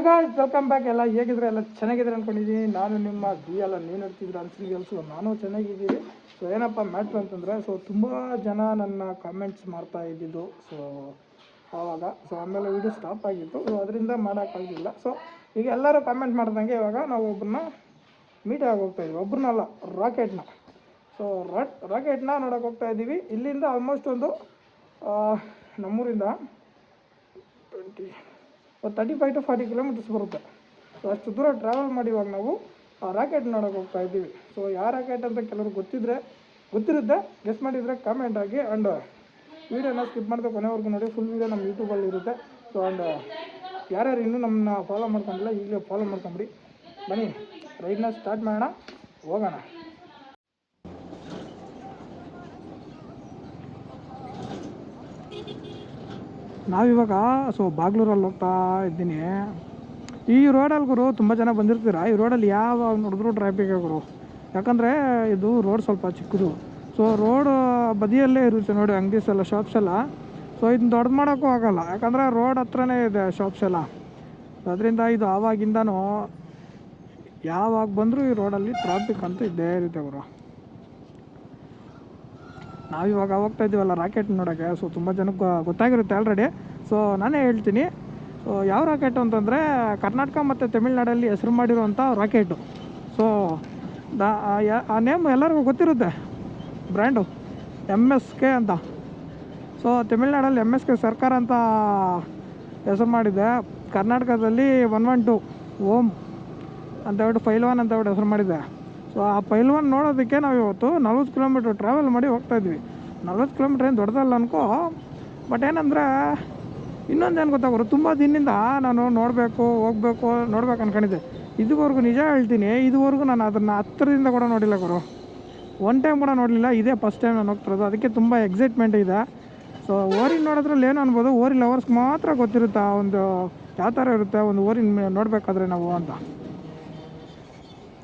Guys welcome back. ಎಲ್ಲ ಹೇಗಿದ್ರೆ ಎಲ್ಲ ಚೆನ್ನಾಗಿದ್ರೆ ಅಂದ್ಕೊಂಡಿದ್ದೀನಿ. ನಾನು ನಿಮ್ಮ ಎಲ್ಲ ನೀವು ಇರ್ತಿದ್ರು ಅನ್ಸಿಗೆ ನಾನು ಚೆನ್ನಾಗಿದ್ದೀನಿ. ಸೊ ಏನಪ್ಪ ಮ್ಯಾಟ್ರ್ ಅಂತಂದರೆ, ಸೊ ತುಂಬ ಜನ ನನ್ನ ಕಾಮೆಂಟ್ಸ್ ಮಾಡ್ತಾ ಇದ್ದಿದ್ದು. ಸೊ ಆವಾಗ ಆಮೇಲೆ ವೀಡಿಯೋ ಸ್ಟಾಪ್ ಆಗಿತ್ತು. ಸೊ ಅದರಿಂದ ಮಾಡೋಕ್ಕಾಗಲಿಲ್ಲ. ಸೊ ಈಗ ಎಲ್ಲರೂ ಕಾಮೆಂಟ್ ಮಾಡ್ದಂಗೆ ಇವಾಗ ನಾವು ಒಬ್ಬರನ್ನ ಮೀಟ್ ಆಗಿ ಹೋಗ್ತಾಯಿದ್ವಿ. ಒಬ್ಬರನ್ನಲ್ಲ, ರಾಕೆಟ್ನ. ಸೊ ರಾಕೆಟ್ನ ನೋಡೋಕೆ ಹೋಗ್ತಾ ಇದ್ದೀವಿ. ಇಲ್ಲಿಂದ ಆಲ್ಮೋಸ್ಟ್ ಒಂದು ನಮ್ಮೂರಿಂದ 35 to 40 ಕಿಲೋಮೀಟರ್ಸ್ ಬರುತ್ತೆ. ಸೊ ಅಷ್ಟು ದೂರ ಟ್ರಾವೆಲ್ ಮಾಡಿ ಇವಾಗ ನಾವು ಆ ರಾಕೆಟ್ ನೋಡೋಕೆ ಹೋಗ್ತಾ ಇದ್ದೀವಿ. ಸೊ ಯಾವ ರಾಕೆಟ್ ಅಂತ ಕೆಲವರು ಗೊತ್ತಿರುತ್ತೆ, ಗೆಸ್ ಮಾಡಿದರೆ ಕಾಮೆಂಟ್ ಆಗಿ. ಆ್ಯಂಡ್ ವೀಡಿಯೋನ ಸ್ಕಿಪ್ ಮಾಡಿದ್ರೆ ಕೊನೆವರೆಗೂ ನೋಡಿ. ಫುಲ್ ವೀಡಿಯೋ ನಮ್ಮ ಯೂಟ್ಯೂಬಲ್ಲಿ ಇರುತ್ತೆ. ಸೊ ಆ್ಯಂಡ್ ಯಾರ್ಯಾರು ಇನ್ನೂ ನಮ್ಮನ್ನ ಫಾಲೋ ಮಾಡ್ಕೊಂಡಿಲ್ಲ ಈಗಲೇ ಫಾಲೋ ಮಾಡ್ಕೊಂಬಿಡಿ. ಬನ್ನಿ ರೈಡ್ನ ಸ್ಟಾರ್ಟ್ ಮಾಡೋಣ, ಹೋಗೋಣ. ನಾವಿವಾಗ ಬಾಗ್ಲೂರಲ್ಲಿ ಹೋಗ್ತಾ ಇದ್ದೀನಿ. ಈ ರೋಡಲ್ಲಿ ಗುರು ತುಂಬ ಜನ ಬಂದಿರ್ತೀರ. ಈ ರೋಡಲ್ಲಿ ಯಾವಾಗ ನೋಡಿದ್ರು ಟ್ರಾಫಿಕ್ ಗುರು. ಯಾಕಂದರೆ ಇದು ರೋಡ್ ಸ್ವಲ್ಪ ಚಿಕ್ಕದು. ಸೊ ರೋಡ್ ಬದಿಯಲ್ಲೇ ಇರುತ್ತೆ ನೋಡಿ ಅಂಗಡೀಸ್ ಎಲ್ಲ, ಶಾಪ್ಸ್ ಎಲ್ಲ. ಸೊ ಇದನ್ನ ದೊಡ್ಡದು ಮಾಡೋಕ್ಕೂ ಆಗೋಲ್ಲ, ಯಾಕಂದರೆ ರೋಡ್ ಹತ್ರನೇ ಇದೆ ಶಾಪ್ಸ್ ಎಲ್ಲ. ಅದರಿಂದ ಇದು ಆವಾಗಿಂದನೂ ಯಾವಾಗ ಬಂದರೂ ಈ ರೋಡಲ್ಲಿ ಟ್ರಾಫಿಕ್ ಅಂತೂ ಇದ್ದೇ ಇರುತ್ತೆ ಗುರು. ನಾವಿವಾಗ ಹೋಗ್ತಾ ಇದ್ದೀವಲ್ಲ ರಾಕೆಟ್ ನೋಡೋಕ್ಕೆ. ಸೊ ತುಂಬ ಜನಕ್ಕೆ ಗೊತ್ತಾಗಿರುತ್ತೆ ಆಲ್ರೆಡಿ. ಸೊ ನಾನೇ ಹೇಳ್ತೀನಿ. ಸೊ ಯಾವ ರಾಕೆಟ್ ಅಂತಂದರೆ, ಕರ್ನಾಟಕ ಮತ್ತು ತಮಿಳ್ನಾಡಲ್ಲಿ ಹೆಸರು ಮಾಡಿರುವಂಥ ರಾಕೆಟು. ಸೊ ಆ ನೇಮ್ ಎಲ್ಲರಿಗೂ ಗೊತ್ತಿರುತ್ತೆ, ಬ್ರ್ಯಾಂಡು MSK ಅಂತ. ಸೊ ತಮಿಳ್ನಾಡಲ್ಲಿ MSK ಸರ್ಕಾರ ಅಂತ ಹೆಸರು ಮಾಡಿದೆ. ಕರ್ನಾಟಕದಲ್ಲಿ 112 ಓಮ್ ಅಂತ ಹೇಳ್ಬಿಟ್ಟು ಫೈಲ್ವಾನ್ ಅಂತ ಹೇಳ್ಬಿಟ್ಟು ಹೆಸರು ಮಾಡಿದೆ. ಸೊ ಆ ಪೈಲ್ವಾನ್ ನೋಡೋದಕ್ಕೆ ನಾವು ಇವತ್ತು 40 ಕಿಲೋಮೀಟ್ರ್ ಟ್ರಾವೆಲ್ ಮಾಡಿ ಹೋಗ್ತಾಯಿದ್ವಿ. 40 ಕಿಲೋಮೀಟ್ರ್ ಏನು ದೊಡ್ಡದಲ್ಲ ಅನ್ಕೋ. ಬಟ್ ಏನಂದರೆ ಇನ್ನೊಂದೇನು ಗೊತ್ತಾಗೋರು, ತುಂಬ ದಿನದಿಂದ ನಾನು ಹೋಗ್ಬೇಕು ಅನ್ಕೊಂಡಿದ್ದೆ. ಇದುವರೆಗೂ ನಿಜ ಹೇಳ್ತೀನಿ, ಇದುವರೆಗೂ ನಾನು ಅದನ್ನು ಹತ್ತಿರದಿಂದ ಕೂಡ ನೋಡಿಲ್ಲ ಗುರು. ಒನ್ ಟೈಮ್ ಕೂಡ ನೋಡಲಿಲ್ಲ. ಇದೇ ಫಸ್ಟ್ ಟೈಮ್ ನಾನು ಹೋಗ್ತಿರೋದು. ಅದಕ್ಕೆ ತುಂಬ ಎಕ್ಸೈಟ್ಮೆಂಟ್ ಇದೆ. ಸೊ ಓರಿ ನೋಡೋದ್ರಲ್ಲಿ ಏನು ಅನ್ಬೋದು, ಓರಿ ಲವರ್ಸ್ಗೆ ಮಾತ್ರ ಗೊತ್ತಿರುತ್ತೆ ಒಂದು ಯಾವ ಥರ ಇರುತ್ತೆ ಒಂದು ಓರಿ ನೋಡಬೇಕಾದ್ರೆ ನಾವು ಅಂತ.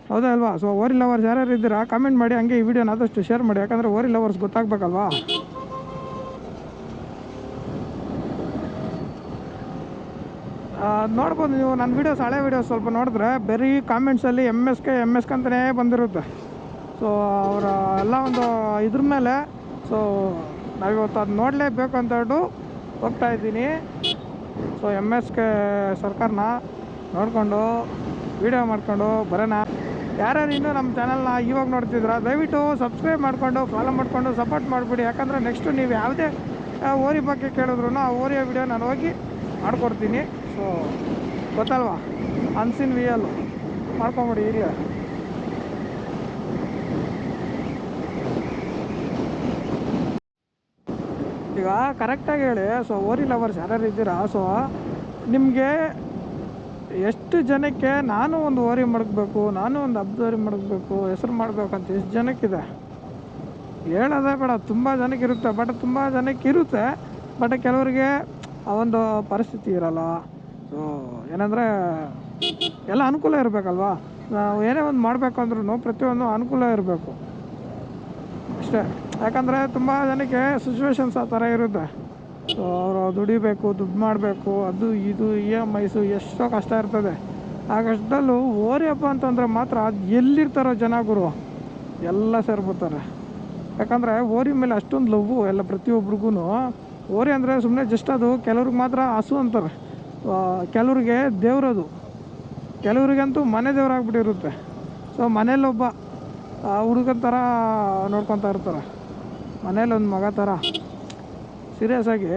ಹೌದಾ ಅಲ್ವಾ? ಸೊ ಓರಿ ಲವರ್ಸ್ ಯಾರ್ಯಾರು ಇದ್ದೀರಾ ಕಾಮೆಂಟ್ ಮಾಡಿ. ಹಂಗೆ ಈ ವಿಡಿಯೋನ ಆದಷ್ಟು ಶೇರ್ ಮಾಡಿ, ಯಾಕಂದರೆ ಓರಿ ಲವರ್ಸ್ ಗೊತ್ತಾಗಬೇಕಲ್ವಾ. ನೋಡ್ಬೋದು ನೀವು ನನ್ನ ವೀಡಿಯೋಸ್, ಹಳೆ ವೀಡಿಯೋಸ್ ಸ್ವಲ್ಪ ನೋಡಿದ್ರೆ ಬರೀ ಕಾಮೆಂಟ್ಸಲ್ಲಿ MSK ಅಂತಲೇ ಬಂದಿರುತ್ತೆ. ಸೊ ಅವರ ಎಲ್ಲ ಒಂದು ಇದ್ರ ಮೇಲೆ. ಸೊ ನಾವಿವತ್ತು ಅದು ನೋಡಲೇಬೇಕು ಅಂತ ಹೇಳ್ಬಿಟ್ಟು ಹೋಗ್ತಾ ಇದ್ದೀನಿ. ಸೊ MSK ಸರ್ಕಾರನ ನೋಡಿಕೊಂಡು ವೀಡಿಯೋ ಮಾಡ್ಕೊಂಡು ಬರೋಣ. ಯಾರ್ಯಾರು ಇನ್ನೂ ನಮ್ಮ ಚಾನಲ್ನ ಇವಾಗ ನೋಡ್ತಿದ್ರ ದಯವಿಟ್ಟು ಸಬ್ಸ್ಕ್ರೈಬ್ ಮಾಡಿಕೊಂಡು ಫಾಲೋ ಮಾಡಿಕೊಂಡು ಸಪೋರ್ಟ್ ಮಾಡಿಬಿಡಿ. ಯಾಕಂದರೆ ನೆಕ್ಸ್ಟು ನೀವು ಯಾವುದೇ ಓರಿ ಬಗ್ಗೆ ಕೇಳಿದ್ರು ಆ ಓರಿಯ ವಿಡಿಯೋ ನಾನು ಹೋಗಿ ಮಾಡ್ಕೊಡ್ತೀನಿ. ಸೊ ಗೊತ್ತಲ್ವಾ, ಅನ್ಸಿನ್ ವಿಯಲ್ಲು ಮಾಡ್ಕೊಂಬಿಡಿ ಈಗಲೇ. ಈಗ ಕರೆಕ್ಟಾಗಿ ಹೇಳಿ. ಸೊ ಓರಿ ಲವರ್ಸ್ ಯಾರ್ಯಾರು ಇದ್ದೀರಾ, ಸೊ ನಿಮಗೆ ಎಷ್ಟು ಜನಕ್ಕೆ ನಾನು ಒಂದು ಓರಿ ಮಡಗಬೇಕು, ನಾನು ಒಂದು ಹಬ್ಬದೋರಿ ಮಡಗಬೇಕು, ಹೆಸರು ಮಾಡಬೇಕಂತ ಎಷ್ಟು ಜನಕ್ಕಿದೆ ಹೇಳೋದೇ ಬೇಡ. ತುಂಬ ಜನಕ್ಕೆ ಇರುತ್ತೆ. ತುಂಬ ಜನಕ್ಕೆ ಇರುತ್ತೆ, ಬಟ್ ಕೆಲವರಿಗೆ ಆ ಒಂದು ಪರಿಸ್ಥಿತಿ ಇರಲ್ಲ. ಸೊ ಏನಂದರೆ ಎಲ್ಲ ಅನುಕೂಲ ಇರಬೇಕಲ್ವಾ. ನಾವು ಏನೇ ಒಂದು ಮಾಡಬೇಕು ಅಂದ್ರೂ ಪ್ರತಿಯೊಂದು ಅನುಕೂಲ ಇರಬೇಕು ಅಷ್ಟೇ. ಯಾಕಂದರೆ ತುಂಬ ಜನಕ್ಕೆ ಸಿಚುವೇಶನ್ಸ್ ಆ ಥರ ಇರುತ್ತೆ. ಸೊ ಅವರು ದುಡಿಬೇಕು, ದುಡ್ಡು ಮಾಡಬೇಕು, ಅದು ಇದು EMIs ಎಷ್ಟೋ ಕಷ್ಟ ಇರ್ತದೆ. ಆ ಕಷ್ಟದಲ್ಲೂ ಓರಿ ಹಬ್ಬ ಅಂತಂದರೆ ಮಾತ್ರ ಎಲ್ಲಿರ್ತಾರೋ ಜನ ಗುರು ಎಲ್ಲ ಸೇರ್ಬಿಡ್ತಾರೆ. ಯಾಕಂದರೆ ಓರಿ ಮೇಲೆ ಅಷ್ಟೊಂದು ಲವ್ವು ಎಲ್ಲ ಪ್ರತಿಯೊಬ್ರಿಗೂ. ಓರಿ ಅಂದರೆ ಸುಮ್ಮನೆ ಜಸ್ಟ್ ಅದು ಕೆಲವ್ರಿಗೆ ಮಾತ್ರ ಹಸು ಅಂತಾರೆ, ಕೆಲವ್ರಿಗೆ ದೇವ್ರದು, ಕೆಲವ್ರಿಗಂತೂ ಮನೆ ದೇವ್ರಾಗ್ಬಿಟ್ಟಿರುತ್ತೆ. ಸೊ ಮನೇಲೊಬ್ಬ ಹುಡುಗನ ಥರ ನೋಡ್ಕೊತಾ ಇರ್ತಾರೆ, ಮನೇಲೊಂದು ಮಗ ಥರ ಸೀರಿಯಸ್ ಆಗಿ.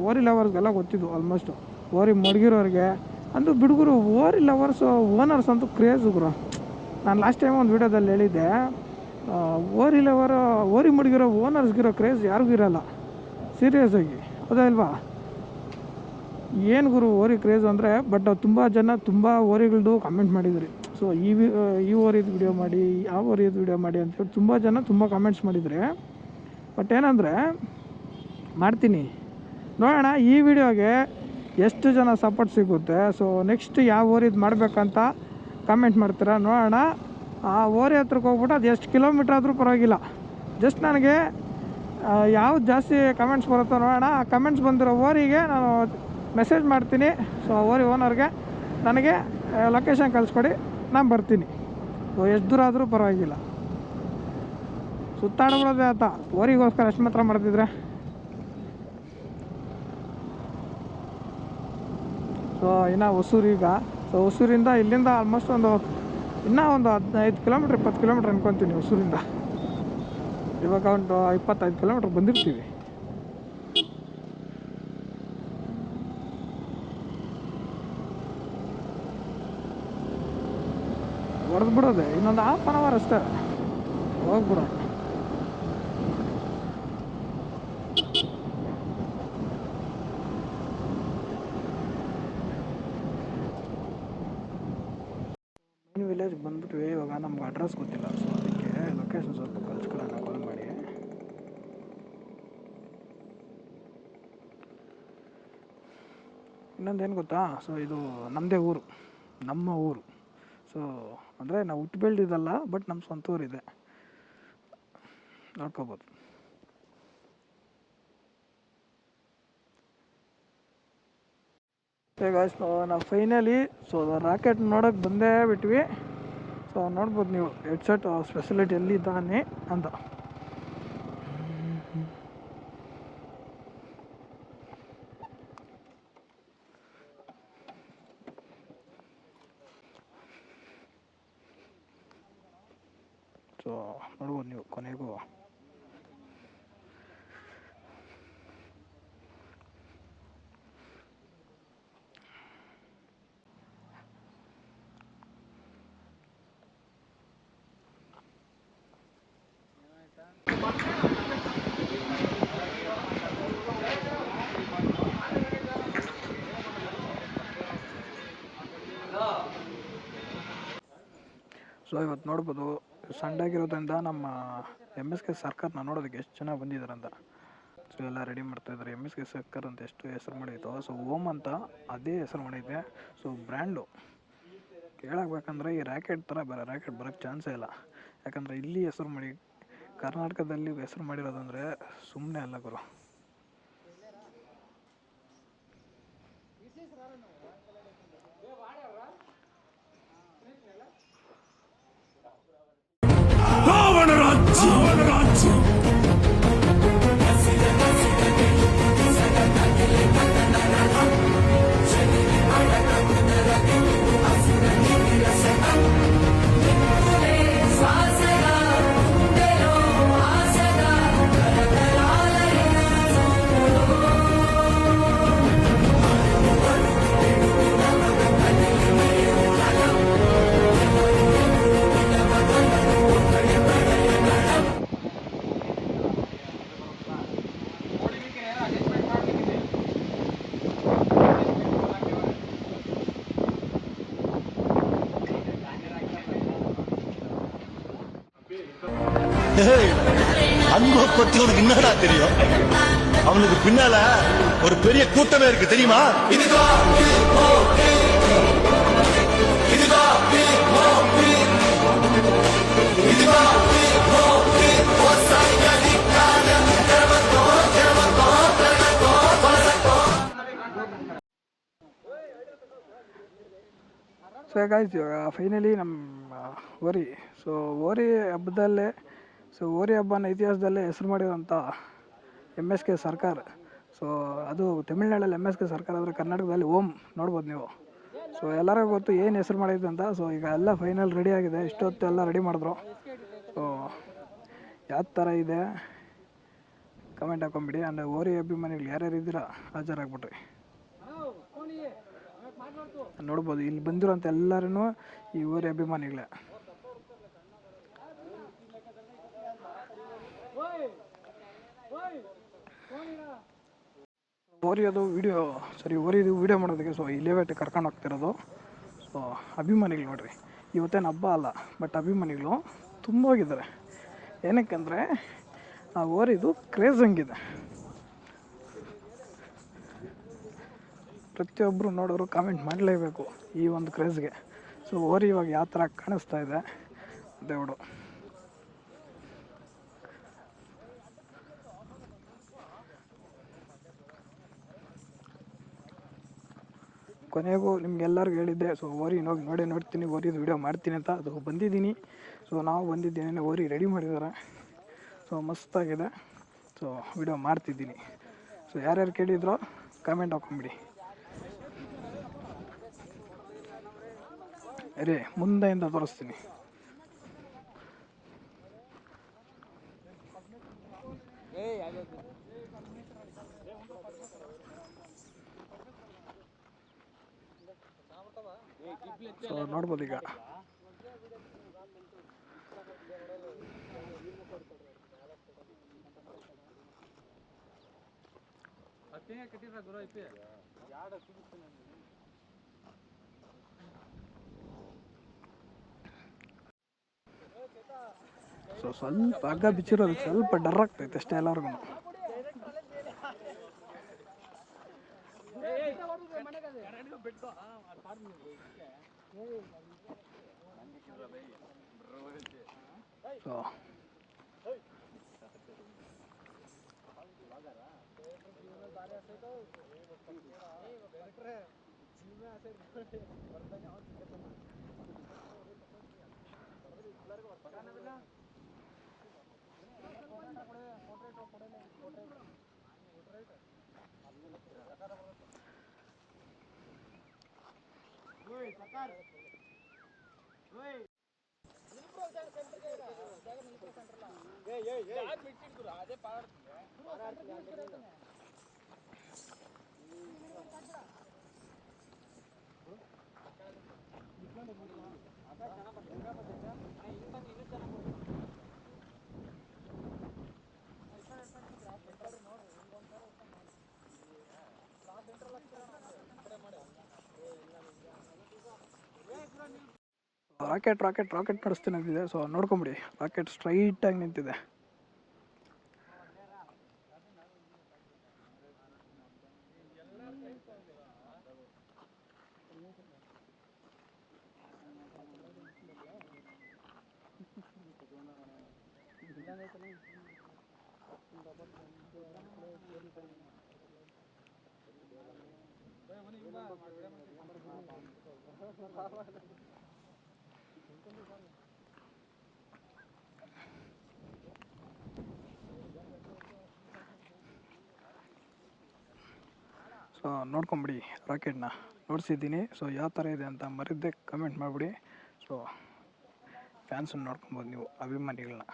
ಓರಿ ಲವರ್ಸ್ಗೆಲ್ಲ ಗೊತ್ತಿದ್ದು ಆಲ್ಮೋಸ್ಟು. ಓರಿ ಮಡಗಿರೋರಿಗೆ ಅಂದು ಬಿಡುಗರು ಓರಿ ಲವರ್ಸು ಓನರ್ಸ್ ಅಂತೂ ಕ್ರೇಜ್ ಗುರು. ನಾನು ಲಾಸ್ಟ್ ಟೈಮ್ ಒಂದು ವೀಡಿಯೋದಲ್ಲಿ ಹೇಳಿದ್ದೆ, ಓರಿ ಮಡಗಿರೋ ಓನರ್ಸ್ಗಿರೋ ಕ್ರೇಜ್ ಯಾರಿಗೂ ಇರೋಲ್ಲ ಸೀರಿಯಸ್ ಆಗಿ. ಹೌದಾ ಇಲ್ವಾ? ಏನು ಗುರು ಓರಿ ಕ್ರೇಜ್ ಅಂದರೆ. ಬಟ್ ತುಂಬ ಜನ ತುಂಬ ಓರಿಗಳದ್ದು ಕಮೆಂಟ್ ಮಾಡಿದ್ರಿ. ಸೊ ಈ ಓರಿದು ವಿಡಿಯೋ ಮಾಡಿ, ಆ ಓರಿದು ವಿಡಿಯೋ ಮಾಡಿ ಅಂತೇಳಿ ತುಂಬ ಜನ ತುಂಬ ಕಮೆಂಟ್ಸ್ ಮಾಡಿದ್ರಿ. ಬಟ್ ಏನಂದರೆ ಮಾಡ್ತೀನಿ ನೋಡೋಣ ಈ ವಿಡಿಯೋಗೆ ಎಷ್ಟು ಜನ ಸಪೋರ್ಟ್ ಸಿಗುತ್ತೆ. ಸೊ ನೆಕ್ಸ್ಟ್ ಯಾವ ಓರಿದು ಮಾಡಬೇಕಂತ ಕಮೆಂಟ್ ಮಾಡ್ತೀರಾ ನೋಡೋಣ. ಆ ಓರಿ ಹತ್ರಕ್ಕೆ ಹೋಗ್ಬಿಟ್ಟು ಅದು ಎಷ್ಟು ಕಿಲೋಮೀಟ್ರ್ ಆದರೂ ಪರವಾಗಿಲ್ಲ, ಜಸ್ಟ್ ನನಗೆ ಯಾವ್ದು ಜಾಸ್ತಿ ಕಮೆಂಟ್ಸ್ ಬರುತ್ತೋ ನೋಡೋಣ. ಆ ಕಮೆಂಟ್ಸ್ ಬಂದಿರೋ ಓರಿಗೆ ನಾನು ಮೆಸೇಜ್ ಮಾಡ್ತೀನಿ. ಸೊ ಓರಿ ಓನರ್ಗೆ ನನಗೆ ಲೊಕೇಶನ್ ಕಳಿಸ್ಕೊಡಿ, ನಾನು ಬರ್ತೀನಿ. ಎಷ್ಟು ದೂರ ಆದರೂ ಪರವಾಗಿಲ್ಲ, ಸುತ್ತಾಡ್ಬಿಡೋದೇ ಆತ. ಓರಿಗೋಸ್ಕರ ಅಷ್ಟು ಮಾತ್ರ ಮಾಡ್ತಿದ್ರೆ. ಸೊ ಇನ್ನು ಹೊಸೂರು ಈಗ. ಸೊ ಹೊಸೂರಿಂದ ಇಲ್ಲಿಂದ ಆಲ್ಮೋಸ್ಟ್ ಒಂದು 15 ಕಿಲೋಮೀಟ್ರ್ 20 ಕಿಲೋಮೀಟ್ರ್ ಅನ್ಕೊತೀನಿ ಹೊಸೂರಿಂದ. ಇವಾಗ ಒಂದು 25 ಕಿಲೋಮೀಟ್ರ್ ಬಂದಿರ್ತೀವಿ. ಹೊಡೆದು ಬಿಡೋದೆ, ಇನ್ನೊಂದು ಹಾಫ್ ಆನ್ ಅವರ್ ಅಷ್ಟೇ, ಹೋಗ್ಬಿಡೋಣ. ಮೇನ್ ವಿಲೇಜ್ ಬಂದ್ಬಿಟ್ವಿ. ಇವಾಗ ನಮ್ಗೆ ಅಡ್ರೆಸ್ ಗೊತ್ತಿಲ್ಲ, ಸೊ ಅದಕ್ಕೆ ಲೊಕೇಶನ್ ಸ್ವಲ್ಪ ಕಳ್ಸ್ಕೊಡೋಣ ಕಾಲ್ ಮಾಡಿ. ಇನ್ನೊಂದೇನು ಗೊತ್ತಾ, ಸೊ ಇದು ನಮ್ಮದೇ ಊರು, ನಮ್ಮ ಊರು. ಸೊ ಅಂದರೆ ನಾವು ಹುಟ್ಟು ಬೆಳೆದಿದ್ದಲ್ಲ, ಬಟ್ ನಮ್ಮ ಸ್ವಂತ ಊರಿದೆ, ನೋಡ್ಕೋಬೋದು. ಈಗ ನಾವು ಫೈನಲಿ ಸೊ ರಾಕೆಟ್ ನೋಡೋಕೆ ಬಂದೇ ಬಿಟ್ವಿ. ಸೊ ನೋಡ್ಬೋದು ನೀವು ಹೆಡ್ಸೆಟ್ ಸ್ಪೆಷಲಿಟಿ ಎಲ್ಲಿದ್ದಾನೆ ಅಂತ. ಸೊ ನೋಡ್ಬೋದು ನೀವು ಕೊನೆಗೂ. ಸೊ ಇವತ್ತು ನೋಡ್ಬೋದು ಸಂಡೇ ಆಗಿರೋದ್ರಿಂದ ನಮ್ಮ MSK ಸರ್ಕಾರನ ನೋಡೋದಕ್ಕೆ ಎಷ್ಟು ಚೆನ್ನಾಗಿ ಬಂದಿದ್ದಾರೆ ಅಂತ. ಸೊ ಎಲ್ಲ ರೆಡಿ ಮಾಡ್ತಾಯಿದ್ದಾರೆ. MSK ಸರ್ಕಾರ ಅಂತ ಎಷ್ಟು ಹೆಸರು ಮಾಡೈತೋ, ಸೊ ಓಮ್ ಅಂತ ಅದೇ ಹೆಸರು ಮಾಡೈತೆ. ಸೊ ಬ್ರ್ಯಾಂಡು ಹೇಳಬೇಕಂದ್ರೆ ಈ ರ್ಯಾಕೆಟ್ ಥರ ಬೇರೆ ರ್ಯಾಕೆಟ್ ಬರೋಕ್ಕೆ ಚಾನ್ಸೇ ಇಲ್ಲ. ಯಾಕಂದರೆ ಇಲ್ಲಿ ಹೆಸರು ಮಾಡಿ, ಕರ್ನಾಟಕದಲ್ಲಿ ಹೆಸರು ಮಾಡಿರೋದಂದರೆ ಸುಮ್ಮನೆ ಅಲ್ಲ ಗುರು. அன்பு பத்தி உனக்கு என்னடா தெரியும்? அவனுக்கு பின்னால ஒரு பெரிய கூட்டமே இருக்கு தெரியுமா? ಸೊ ಗಾಯ್ಸ್, ಇವಾಗ ಫೈನಲಿ ನಮ್ಮ ಓರಿ, ಸೊ ಓರಿ ಹಬ್ಬದಲ್ಲೇ, ಸೊ ಓರಿ ಹಬ್ಬನ ಇತಿಹಾಸದಲ್ಲೇ ಹೆಸರು ಮಾಡಿರೋಂಥ MSK ಸರ್ಕಾರ. ಸೊ ಅದು ತಮಿಳ್ನಾಡಲ್ಲಿ MSK ಸರ್ಕಾರ ಅಂದರೆ ಕರ್ನಾಟಕದಲ್ಲಿ ಓಮ್. ನೋಡ್ಬೋದು ನೀವು. ಸೊ ಎಲ್ಲರಿಗೂ ಗೊತ್ತು ಏನು ಹೆಸರು ಮಾಡಿದ್ದು ಅಂತ. ಸೊ ಈಗ ಎಲ್ಲ ಫೈನಲ್ ರೆಡಿ ಆಗಿದೆ. ಇಷ್ಟೊತ್ತು ಎಲ್ಲ ರೆಡಿ ಮಾಡಿದ್ರು. ಸೊ ಯಾವ ಥರ ಇದೆ ಕಮೆಂಟ್ ಹಾಕೊಂಬಿಡಿ. ಅಂದರೆ ಓರಿ ಅಭಿಮಾನಿಗಳು ಯಾರ್ಯಾರು ಇದ್ದೀರಾ ಹಾಜರಾಗ್ಬಿಟ್ರಿ. ನೋಡ್ಬೋದು ಇಲ್ಲಿ ಬಂದಿರೋಂಥ ಎಲ್ಲರೂ ಈ ಓರಿ ಅಭಿಮಾನಿಗಳೇ. ಓರಿಯೋದು ವಿಡಿಯೋ ಓರಿದು ವಿಡಿಯೋ ಮಾಡೋದಕ್ಕೆ ಸೊ ಇಲೇವೇಟ್ ಕರ್ಕೊಂಡು ಹೋಗ್ತಿರೋದು. ಸೊ ಅಭಿಮಾನಿಗಳು ನೋಡ್ರಿ, ಇವತ್ತೇನು ಹಬ್ಬ ಅಲ್ಲ, ಬಟ್ ಅಭಿಮಾನಿಗಳು ತುಂಬ ಹೋಗಿದ್ದಾರೆ. ಏನಕ್ಕೆಂದರೆ ಆ ಓರಿದು ಕ್ರೇಜ್ ಹಂಗಿದೆ. ಪ್ರತಿಯೊಬ್ಬರು ನೋಡೋರು ಕಾಮೆಂಟ್ ಮಾಡಲೇಬೇಕು ಈ ಒಂದು ಕ್ರೇಜ್ಗೆ. ಸೊ ಓರಿ ಇವಾಗ ಯಾವ ಥರ ಕಾಣಿಸ್ತಾ ಇದೆ ದೇವಡು. ಕೊನೆಗೂ ನಿಮ್ಗೆಲ್ಲರಿಗೂ ಹೇಳಿದ್ದೆ. ಸೊ ಓರಿ ನೋಡ್ತೀನಿ, ಓರಿದು ವಿಡಿಯೋ ಮಾಡ್ತೀನಿ ಅಂತ. ಅದು ಬಂದಿದ್ದೀನಿ. ಸೊ ನಾವು ಬಂದಿದ್ದೇನೆ, ಓರಿ ರೆಡಿ ಮಾಡಿದ್ದಾರೆ. ಸೊ ಮಸ್ತಾಗಿದೆ. ಸೊ ವಿಡಿಯೋ ಮಾಡ್ತಿದ್ದೀನಿ. ಸೊ ಯಾರ್ಯಾರು ಕೇಳಿದ್ರೋ ಕಮೆಂಟ್ ಹಾಕೊಂಬಿಡಿ. ಅರೇ ಮುಂದೆಯಿಂದ ತೋರಿಸ್ತೀನಿ. ಸೊ ನೋಡ್ಬೋದು ಈಗ. ಸೊ ಸ್ವಲ್ಪ ಹಗ್ಗ ಬಿಚ್ಚಿರೋದಕ್ಕೆ ಸ್ವಲ್ಪ ಡರ್ ಆಗ್ತೈತೆ ಅಷ್ಟೇ ಎಲ್ಲರಿಗೂ. ಸೊ ರಾಕೆಟ್ ನಡೆಸ್ತೀನಿ ಅಂತಿದೆ. ಸೊ ನೋಡ್ಕೊಂಬಿಡಿ, ರಾಕೆಟ್ ಸ್ಟ್ರೈಟಾಗಿ ನಿಂತಿದೆ. ಸೊ ನೋಡ್ಕೊಂಬಿಡಿ, ರಾಕೆಟ್ನ ನೋಡಿಸಿದ್ದೀನಿ. ಸೊ ಯಾವ ಥರ ಇದೆ ಅಂತ ಮರಿದ್ದೆ ಕಮೆಂಟ್ ಮಾಡಿಬಿಡಿ. ಸೊ ಫ್ಯಾನ್ಸನ್ನು ನೋಡ್ಕೊಬೋದು ನೀವು, ಅಭಿಮಾನಿಗಳನ್ನ.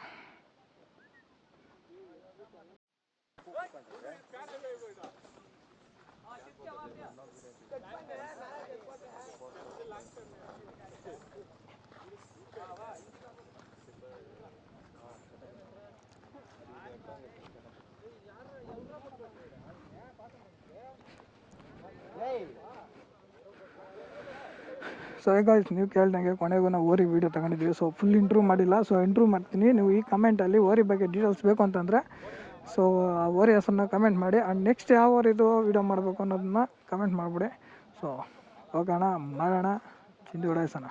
ಸೊ ಈಗ ನೀವು ಕೇಳ್ದಂಗೆ ಕೊನೆಗೂ ನಾವು ಓರಿ ವೀಡಿಯೋ ತಗೊಂಡಿದ್ದೀವಿ. ಸೊ ಫುಲ್ ಇಂಟ್ರ್ಯೂ ಮಾಡಿಲ್ಲ. ಸೊ ಇಂಟ್ರ್ಯೂ ಮಾಡ್ತೀನಿ. ನೀವು ಈ ಕಮೆಂಟಲ್ಲಿ ಓರಿ ಬಗ್ಗೆ ಡೀಟೇಲ್ಸ್ ಬೇಕು ಅಂತಂದರೆ ಸೊ ಆ ಓರಿ ಹೆಸರನ್ನ ಕಮೆಂಟ್ ಮಾಡಿ. ಆ್ಯಂಡ್ ನೆಕ್ಸ್ಟ್ ಯಾವ ಓರಿದು ವೀಡಿಯೋ ಮಾಡಬೇಕು ಅನ್ನೋದನ್ನ ಕಮೆಂಟ್ ಮಾಡಿಬಿಡಿ. ಸೊ ಹೋಗೋಣ, ಮಾಡೋಣ, ಚಿಂದಿ ಉಡಾಯಿಸೋಣ.